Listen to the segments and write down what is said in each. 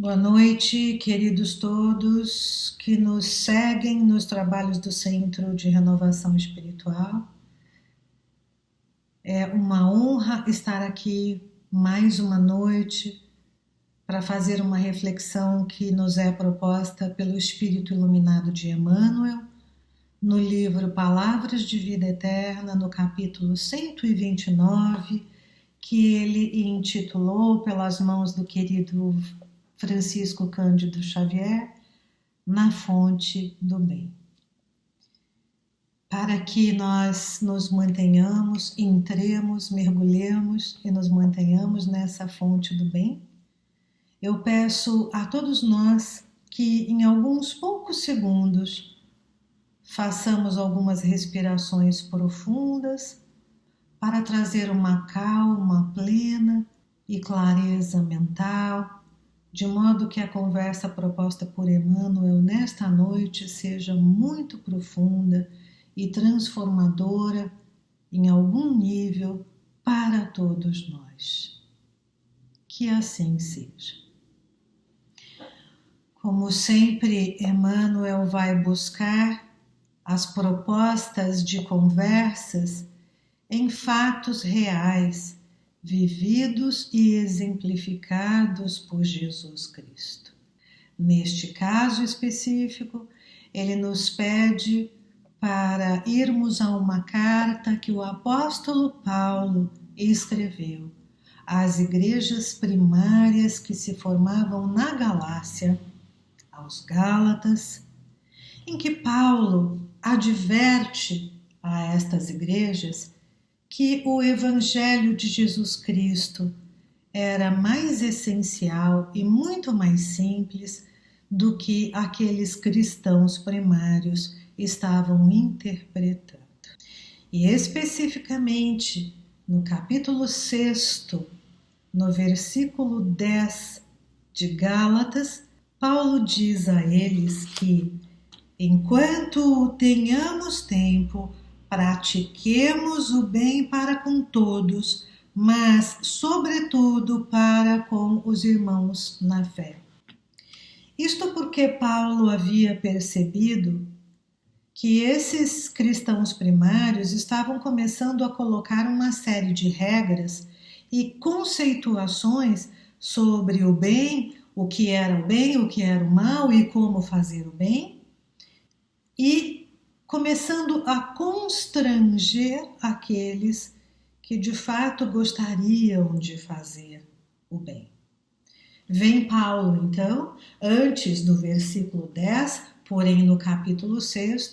Boa noite, queridos todos que nos seguem nos trabalhos do Centro de Renovação Espiritual. É uma honra estar aqui mais uma noite para fazer uma reflexão que nos é proposta pelo Espírito Iluminado de Emmanuel, no livro Palavras de Vida Eterna, no capítulo 129, que ele intitulou, pelas mãos do querido Francisco Cândido Xavier, Na Fonte do Bem. Para que nós nos mantenhamos, entremos, mergulhemos e nos mantenhamos nessa fonte do bem, eu peço a todos nós que em alguns poucos segundos façamos algumas respirações profundas para trazer uma calma plena e clareza mental, de modo que a conversa proposta por Emmanuel nesta noite seja muito profunda e transformadora em algum nível para todos nós. Que assim seja. Como sempre, Emmanuel vai buscar as propostas de conversas em fatos reais, vividos e exemplificados por Jesus Cristo. Neste caso específico, ele nos pede para irmos a uma carta que o apóstolo Paulo escreveu às igrejas primárias que se formavam na Galácia, aos Gálatas, em que Paulo adverte a estas igrejas que o Evangelho de Jesus Cristo era mais essencial e muito mais simples do que aqueles cristãos primários estavam interpretando. E especificamente no capítulo 6, no versículo 10 de Gálatas, Paulo diz a eles que, enquanto tenhamos tempo, pratiquemos o bem para com todos, mas, sobretudo, para com os irmãos na fé. Isto porque Paulo havia percebido que esses cristãos primários estavam começando a colocar uma série de regras e conceituações sobre o bem, o que era o mal e como fazer o bem, e começando a constranger aqueles que de fato gostariam de fazer o bem. Vem Paulo, então, antes do versículo 10, porém no capítulo 6,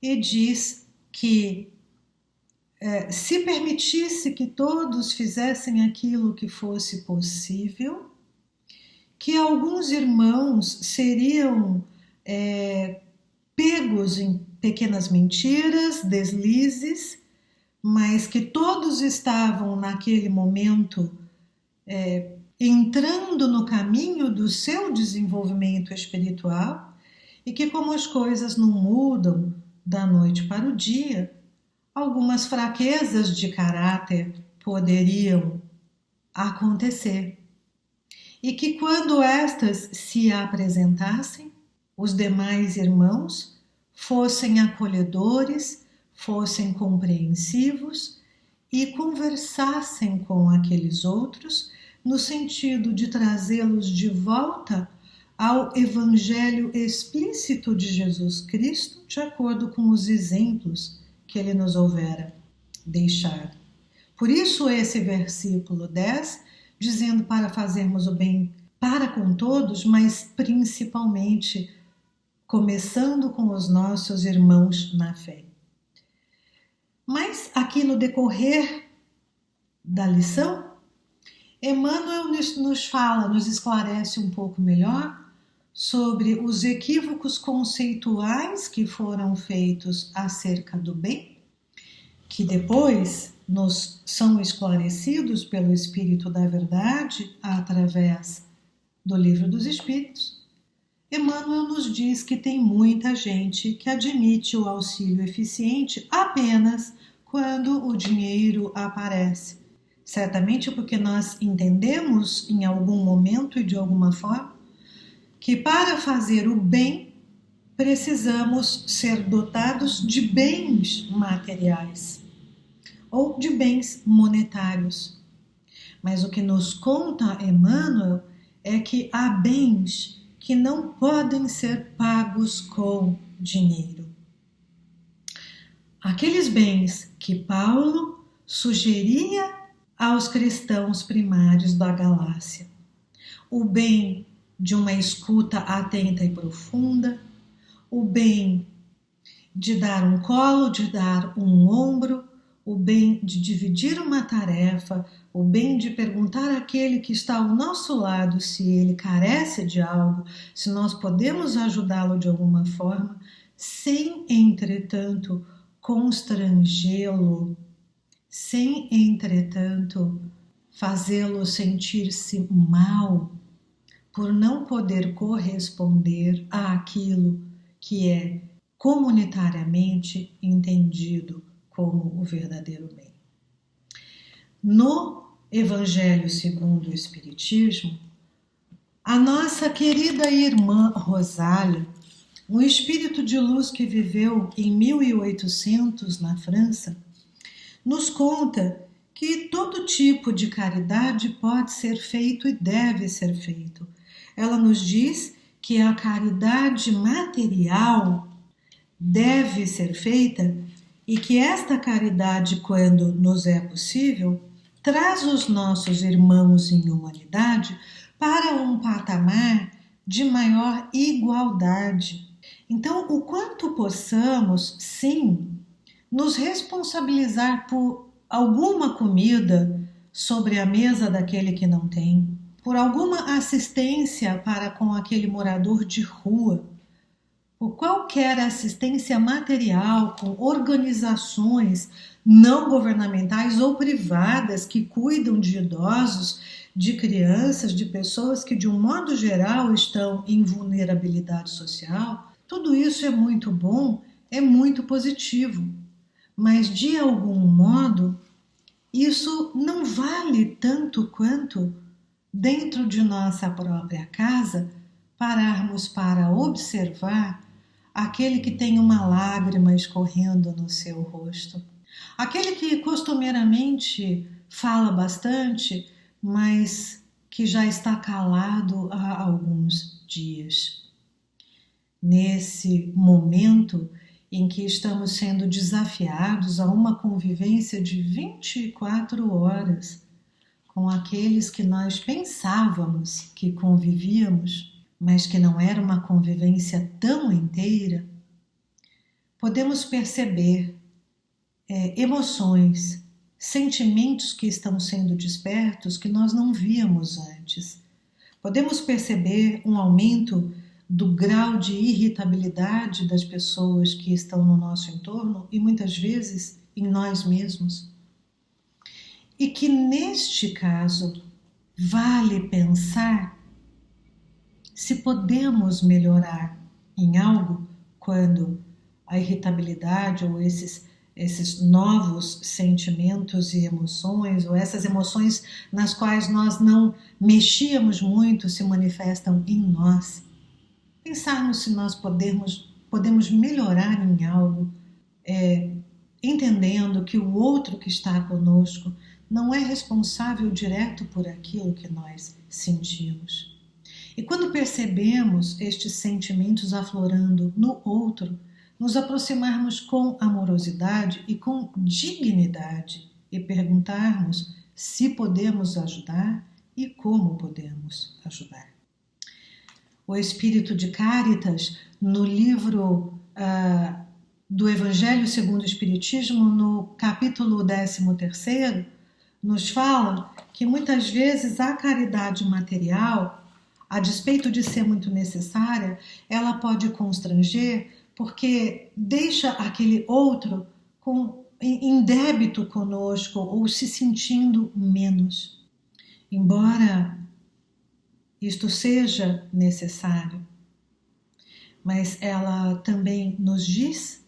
e diz que se permitisse que todos fizessem aquilo que fosse possível, que alguns irmãos seriam pegos em pequenas mentiras, deslizes, mas que todos estavam naquele momento entrando no caminho do seu desenvolvimento espiritual e que, como as coisas não mudam da noite para o dia, algumas fraquezas de caráter poderiam acontecer e que, quando estas se apresentassem, os demais irmãos fossem acolhedores, fossem compreensivos e conversassem com aqueles outros no sentido de trazê-los de volta ao Evangelho explícito de Jesus Cristo, de acordo com os exemplos que ele nos houvera deixado. Por isso esse versículo 10, dizendo para fazermos o bem para com todos, mas principalmente começando com os nossos irmãos na fé. Mas aqui no decorrer da lição, Emmanuel nos fala, nos esclarece um pouco melhor sobre os equívocos conceituais que foram feitos acerca do bem, que depois nos são esclarecidos pelo Espírito da Verdade através do Livro dos Espíritos. Emmanuel nos diz que tem muita gente que admite o auxílio eficiente apenas quando o dinheiro aparece. Certamente porque nós entendemos em algum momento e de alguma forma que para fazer o bem precisamos ser dotados de bens materiais ou de bens monetários. Mas o que nos conta Emmanuel é que há bens que não podem ser pagos com dinheiro. Aqueles bens que Paulo sugeria aos cristãos primários da Galácia. O bem de uma escuta atenta e profunda, o bem de dar um colo, de dar um ombro, o bem de dividir uma tarefa, o bem de perguntar àquele que está ao nosso lado se ele carece de algo, se nós podemos ajudá-lo de alguma forma, sem, entretanto, constrangê-lo, sem, entretanto, fazê-lo sentir-se mal por não poder corresponder àquilo que é comunitariamente entendido como o verdadeiro bem. No Evangelho segundo o Espiritismo, a nossa querida irmã Rosália, um espírito de luz que viveu em 1800 na França, nos conta que todo tipo de caridade pode ser feito e deve ser feito. Ela nos diz que a caridade material deve ser feita e que esta caridade, quando nos é possível, traz os nossos irmãos em humanidade para um patamar de maior igualdade. Então, o quanto possamos, sim, nos responsabilizar por alguma comida sobre a mesa daquele que não tem, por alguma assistência para com aquele morador de rua, por qualquer assistência material com organizações não governamentais ou privadas que cuidam de idosos, de crianças, de pessoas que de um modo geral estão em vulnerabilidade social, tudo isso é muito bom, é muito positivo, mas de algum modo isso não vale tanto quanto dentro de nossa própria casa pararmos para observar aquele que tem uma lágrima escorrendo no seu rosto, aquele que costumeiramente fala bastante, mas que já está calado há alguns dias. Nesse momento em que estamos sendo desafiados a uma convivência de 24 horas com aqueles que nós pensávamos que convivíamos, mas que não era uma convivência tão inteira, podemos perceber emoções, sentimentos que estão sendo despertos que nós não víamos antes. Podemos perceber um aumento do grau de irritabilidade das pessoas que estão no nosso entorno e muitas vezes em nós mesmos. E que neste caso vale pensar se podemos melhorar em algo quando a irritabilidade ou esses novos sentimentos e emoções, ou essas emoções nas quais nós não mexíamos muito, se manifestam em nós. Pensarmos se nós podemos melhorar em algo, entendendo que o outro que está conosco não é responsável direto por aquilo que nós sentimos. E quando percebemos estes sentimentos aflorando no outro, nos aproximarmos com amorosidade e com dignidade e perguntarmos se podemos ajudar e como podemos ajudar. O Espírito de Cáritas, no livro do Evangelho segundo o Espiritismo, no capítulo 13º, nos fala que muitas vezes a caridade material, a despeito de ser muito necessária, ela pode constranger porque deixa aquele outro em débito conosco ou se sentindo menos. Embora isto seja necessário, mas ela também nos diz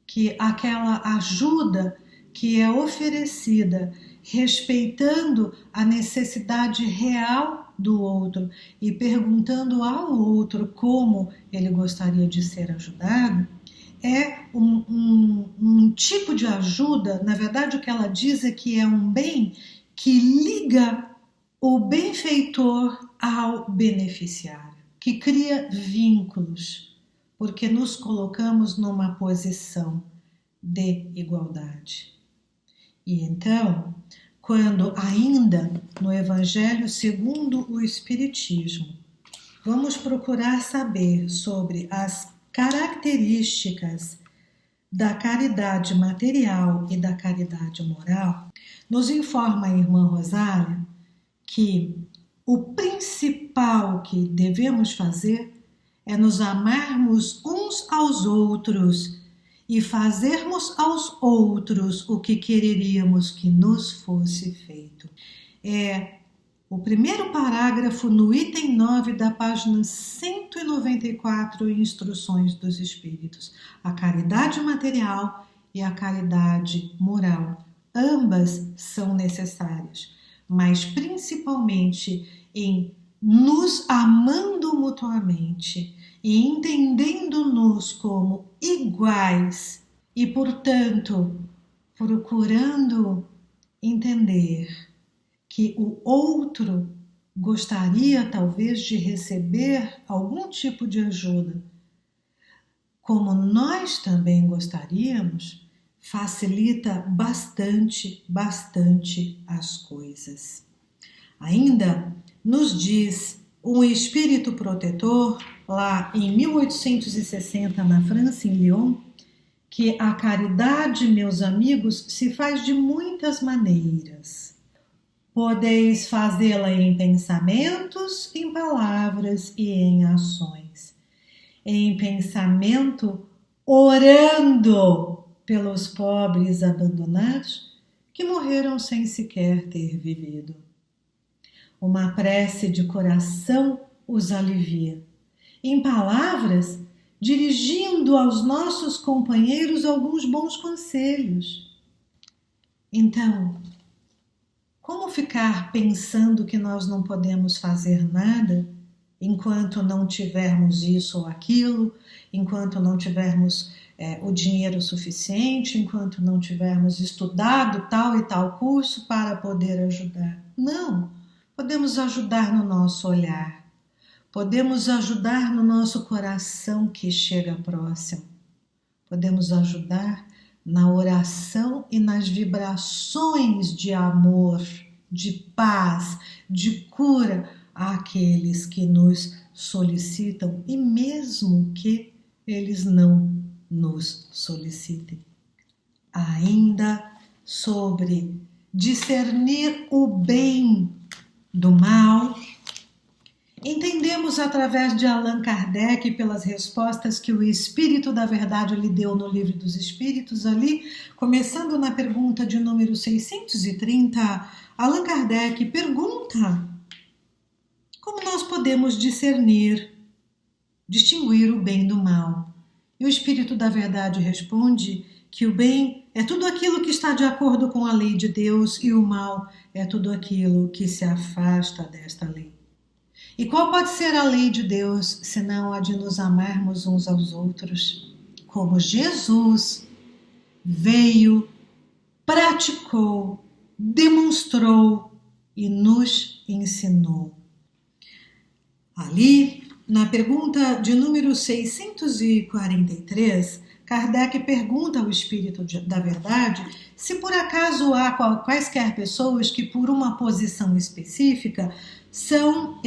que aquela ajuda que é oferecida respeitando a necessidade real do outro e perguntando ao outro como ele gostaria de ser ajudado, é um tipo de ajuda. Na verdade, o que ela diz é que é um bem que liga o benfeitor ao beneficiário, que cria vínculos, porque nos colocamos numa posição de igualdade. E então, quando ainda no Evangelho segundo o Espiritismo, vamos procurar saber sobre as características da caridade material e da caridade moral, nos informa a irmã Rosália que o principal que devemos fazer é nos amarmos uns aos outros e fazermos aos outros o que quereríamos que nos fosse feito. É o primeiro parágrafo no item 9 da página 194, Instruções dos Espíritos. A caridade material e a caridade moral, ambas são necessárias, mas principalmente em nos amando mutuamente e entendendo-nos como iguais e, portanto, procurando entender que o outro gostaria talvez de receber algum tipo de ajuda, como nós também gostaríamos, facilita bastante as coisas. Ainda nos diz um espírito protetor, lá em 1860, na França, em Lyon, que a caridade, meus amigos, se faz de muitas maneiras. Podeis fazê-la em pensamentos, em palavras e em ações. Em pensamento, orando pelos pobres abandonados que morreram sem sequer ter vivido. Uma prece de coração os alivia. Em palavras, dirigindo aos nossos companheiros alguns bons conselhos. Então, como ficar pensando que nós não podemos fazer nada enquanto não tivermos isso ou aquilo, enquanto não tivermos o dinheiro suficiente, enquanto não tivermos estudado tal e tal curso para poder ajudar? Não, podemos ajudar no nosso olhar, podemos ajudar no nosso coração que chega próximo, podemos ajudar na oração e nas vibrações de amor, de paz, de cura àqueles que nos solicitam e mesmo que eles não nos solicitem. Ainda sobre discernir o bem do mal, entendemos através de Allan Kardec, pelas respostas que o Espírito da Verdade lhe deu no Livro dos Espíritos, ali, começando na pergunta de número 630, Allan Kardec pergunta como nós podemos distinguir o bem do mal. E o Espírito da Verdade responde que o bem é tudo aquilo que está de acordo com a lei de Deus e o mal é tudo aquilo que se afasta desta lei. E qual pode ser a lei de Deus, senão a de nos amarmos uns aos outros, como Jesus veio, praticou, demonstrou e nos ensinou. Ali, na pergunta de número 643, Kardec pergunta ao Espírito da Verdade se por acaso há quaisquer pessoas que por uma posição específica são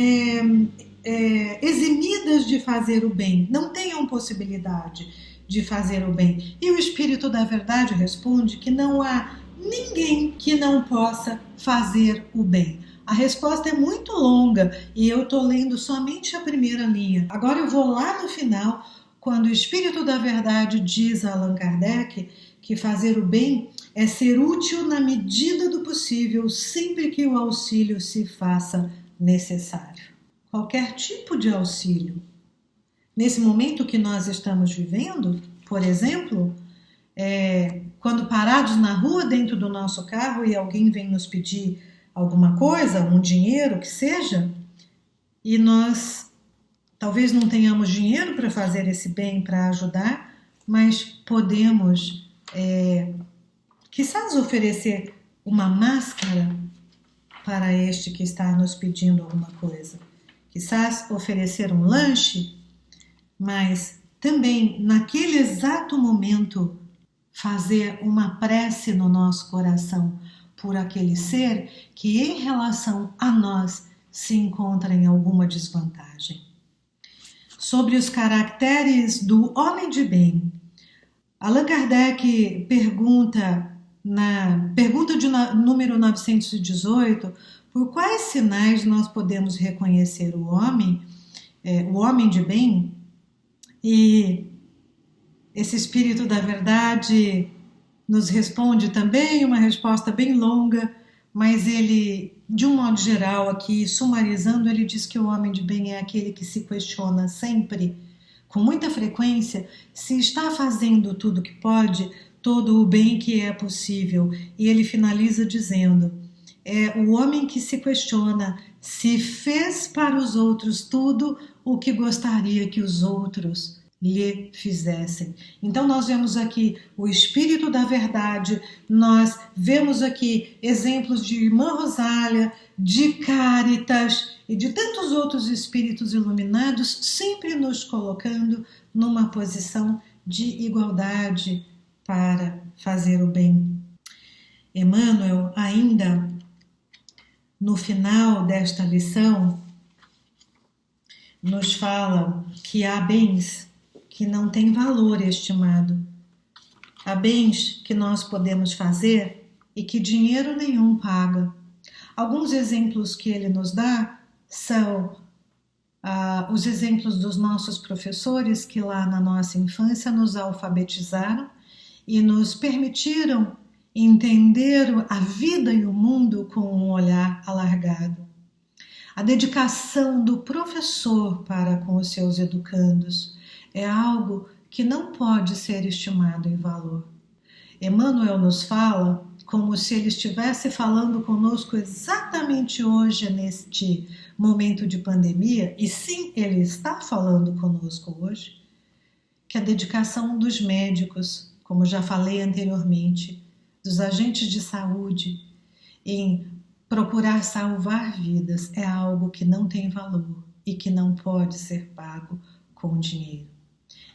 eximidas de fazer o bem, não tenham possibilidade de fazer o bem. E o Espírito da Verdade responde que não há ninguém que não possa fazer o bem. A resposta é muito longa e eu estou lendo somente a primeira linha. Agora eu vou lá no final, quando o Espírito da Verdade diz a Allan Kardec que fazer o bem é ser útil na medida do possível, sempre que o auxílio se faça necessário. Qualquer tipo de auxílio. Nesse momento que nós estamos vivendo, por exemplo, quando parados na rua dentro do nosso carro e alguém vem nos pedir alguma coisa, um dinheiro que seja, e nós talvez não tenhamos dinheiro para fazer esse bem, para ajudar, mas podemos, quizás oferecer uma máscara para este que está nos pedindo alguma coisa. Quizás oferecer um lanche, mas também naquele exato momento fazer uma prece no nosso coração por aquele ser que em relação a nós se encontra em alguma desvantagem. Sobre os caracteres do homem de bem, Allan Kardec pergunta na pergunta de número 918, por quais sinais nós podemos reconhecer o homem de bem? E esse Espírito da Verdade nos responde também uma resposta bem longa, mas ele, de um modo geral aqui, sumarizando, ele diz que o homem de bem é aquele que se questiona sempre, com muita frequência, se está fazendo tudo o que pode, todo o bem que é possível. E ele finaliza dizendo, é o homem que se questiona se fez para os outros tudo o que gostaria que os outros lhe fizessem. Então nós vemos aqui o Espírito da Verdade, nós vemos aqui exemplos de Irmã Rosália, de Cáritas e de tantos outros espíritos iluminados, sempre nos colocando numa posição de igualdade para fazer o bem. Emmanuel, ainda no final desta lição, nos fala que há bens que não têm valor estimado. Há bens que nós podemos fazer e que dinheiro nenhum paga. Alguns exemplos que ele nos dá são os exemplos dos nossos professores que lá na nossa infância nos alfabetizaram e nos permitiram entender a vida e o mundo com um olhar alargado. A dedicação do professor para com os seus educandos é algo que não pode ser estimado em valor. Emmanuel nos fala como se ele estivesse falando conosco exatamente hoje, neste momento de pandemia, e sim, ele está falando conosco hoje, que a dedicação dos médicos, como já falei anteriormente, dos agentes de saúde, em procurar salvar vidas, é algo que não tem valor e que não pode ser pago com dinheiro.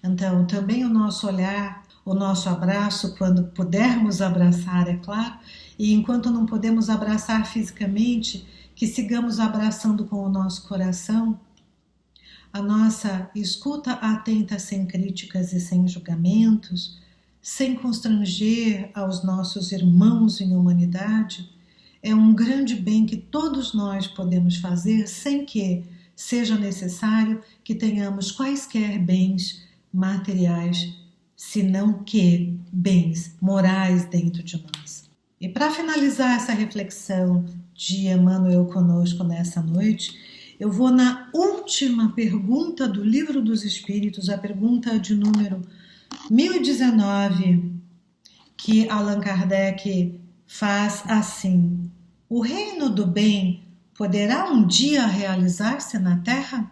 Então, também o nosso olhar, o nosso abraço, quando pudermos abraçar, é claro, e enquanto não podemos abraçar fisicamente, que sigamos abraçando com o nosso coração, a nossa escuta atenta, sem críticas e sem julgamentos, sem constranger aos nossos irmãos em humanidade, é um grande bem que todos nós podemos fazer sem que seja necessário que tenhamos quaisquer bens materiais, senão que bens morais dentro de nós. E para finalizar essa reflexão de Emmanuel conosco nessa noite, eu vou na última pergunta do Livro dos Espíritos, a pergunta de número 1019, que Allan Kardec faz assim: o reino do bem poderá um dia realizar-se na Terra?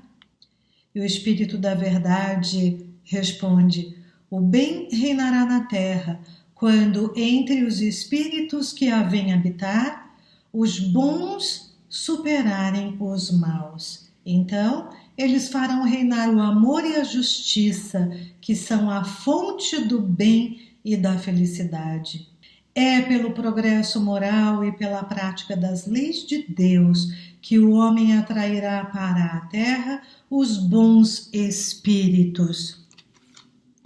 E o Espírito da Verdade responde: o bem reinará na terra quando entre os espíritos que a vêm habitar, os bons superarem os maus. Então, eles farão reinar o amor e a justiça, que são a fonte do bem e da felicidade. É pelo progresso moral e pela prática das leis de Deus que o homem atrairá para a terra os bons espíritos.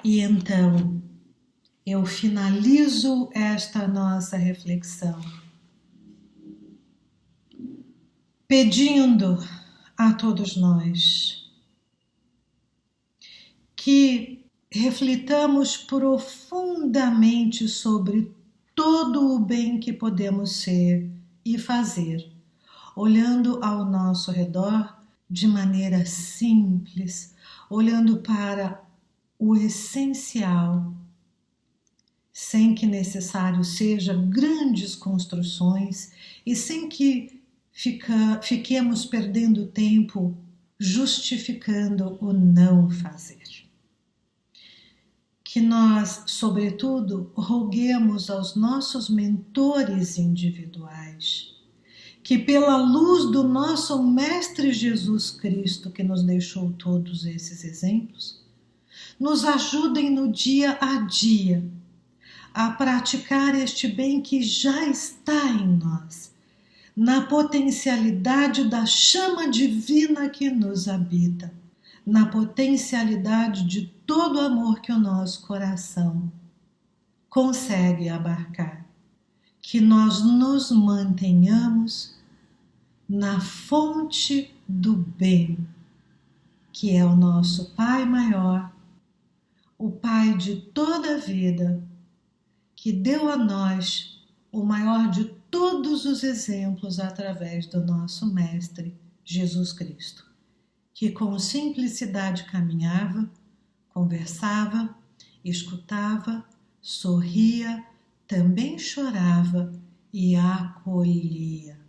E então, eu finalizo esta nossa reflexão pedindo a todos nós que reflitamos profundamente sobre todo o bem que podemos ser e fazer, olhando ao nosso redor de maneira simples, olhando para o essencial, sem que necessário seja grandes construções e sem que fiquemos perdendo tempo justificando o não fazer. Que nós, sobretudo, roguemos aos nossos mentores individuais que, pela luz do nosso Mestre Jesus Cristo, que nos deixou todos esses exemplos, nos ajudem no dia a dia a praticar este bem que já está em nós, na potencialidade da chama divina que nos habita, na potencialidade de todo o amor que o nosso coração consegue abarcar. Que nós nos mantenhamos na fonte do bem, que é o nosso Pai maior, o Pai de toda a vida, que deu a nós o maior de todos os exemplos através do nosso Mestre Jesus Cristo, que com simplicidade caminhava, conversava, escutava, sorria, também chorava e acolhia.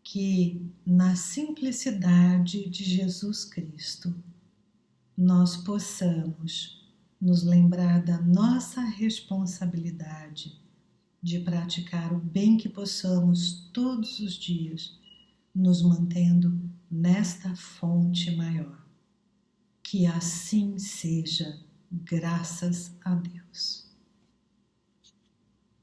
Que na simplicidade de Jesus Cristo nós possamos nos lembrar da nossa responsabilidade de praticar o bem que possamos todos os dias, nos mantendo nesta fonte maior. Que assim seja, graças a Deus.